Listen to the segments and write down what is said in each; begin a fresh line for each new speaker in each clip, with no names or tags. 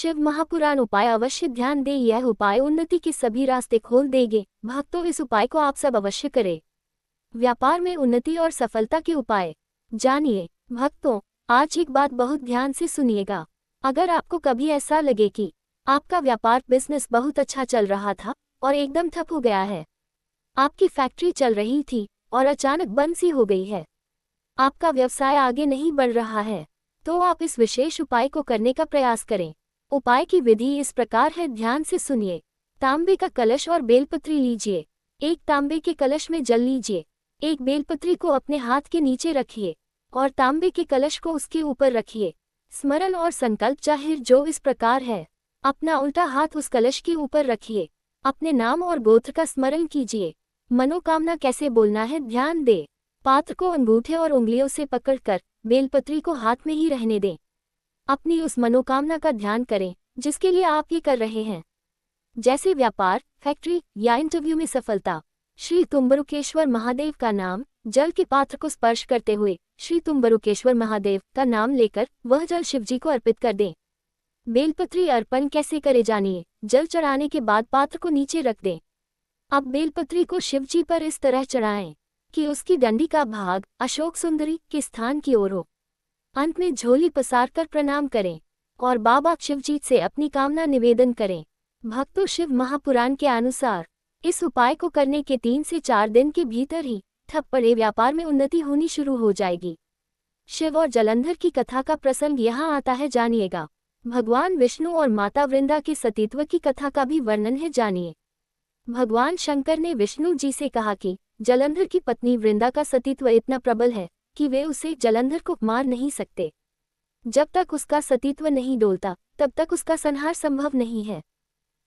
शिव महापुराण उपाय अवश्य ध्यान दें, यह उपाय उन्नति के सभी रास्ते खोल देंगे। भक्तों, इस उपाय को आप सब अवश्य करें। व्यापार में उन्नति और सफलता के उपाय जानिए। भक्तों, आज एक बात बहुत ध्यान से सुनिएगा। अगर आपको कभी ऐसा लगे कि आपका व्यापार बिजनेस बहुत अच्छा चल रहा था और एकदम ठप हो गया है, आपकी फैक्ट्री चल रही थी और अचानक बंद सी हो गई है, आपका व्यवसाय आगे नहीं बढ़ रहा है, तो आप इस विशेष उपाय को करने का प्रयास करें। उपाय की विधि इस प्रकार है, ध्यान से सुनिए। तांबे का कलश और बेलपत्री लीजिए। एक तांबे के कलश में जल लीजिए, एक बेलपत्री को अपने हाथ के नीचे रखिए और तांबे के कलश को उसके ऊपर रखिए। स्मरण और संकल्प जाहिर जो इस प्रकार है। अपना उल्टा हाथ उस कलश के ऊपर रखिए, अपने नाम और गोत्र का स्मरण कीजिए। मनोकामना कैसे बोलना है, ध्यान दे। पात्र को अंगूठे और उंगलियों से पकड़कर बेलपत्री को हाथ में ही रहने दें। अपनी उस मनोकामना का ध्यान करें जिसके लिए आप ये कर रहे हैं, जैसे व्यापार, फैक्ट्री या इंटरव्यू में सफलता। श्री तुम्बरुकेश्वर महादेव का नाम जल के पात्र को स्पर्श करते हुए श्री तुम्बरुकेश्वर महादेव का नाम लेकर वह जल शिवजी को अर्पित कर दें। बेलपत्री अर्पण कैसे करे जानिए। जल चढ़ाने के बाद पात्र को नीचे रख दें। अब बेलपत्री को शिवजी पर इस तरह चढ़ाएं कि उसकी डंडी का भाग अशोक सुंदरी के स्थान की ओर हो। अंत में झोली पसार कर प्रणाम करें और बाबा शिवजी से अपनी कामना निवेदन करें। भक्तों, शिव महापुराण के अनुसार इस उपाय को करने के 3 से 4 दिन के भीतर ही ठप पड़े व्यापार में उन्नति होनी शुरू हो जाएगी। शिव और जलंधर की कथा का प्रसंग यहाँ आता है, जानिएगा। भगवान विष्णु और माता वृंदा के सतीत्व की कथा का भी वर्णन है, जानिए। भगवान शंकर ने विष्णु जी से कहा कि जलंधर की पत्नी वृंदा का सतीत्व इतना प्रबल है कि वे उसे जलंधर को मार नहीं सकते। जब तक उसका सतीत्व नहीं डोलता तब तक उसका संहार संभव नहीं है।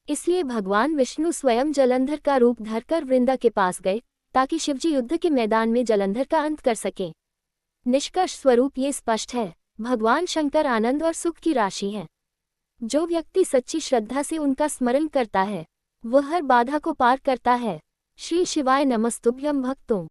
इसलिए भगवान विष्णु स्वयं जलंधर का रूप धरकर वृंदा के पास गए ताकि शिवजी युद्ध के मैदान में जलंधर का अंत कर सकें। निष्कर्ष स्वरूप ये स्पष्ट है, भगवान शंकर आनंद और सुख की राशि हैं। जो व्यक्ति सच्ची श्रद्धा से उनका स्मरण करता है वह हर बाधा को पार करता है। श्री शिवाय नमस्तुभ्यं। भक्तों,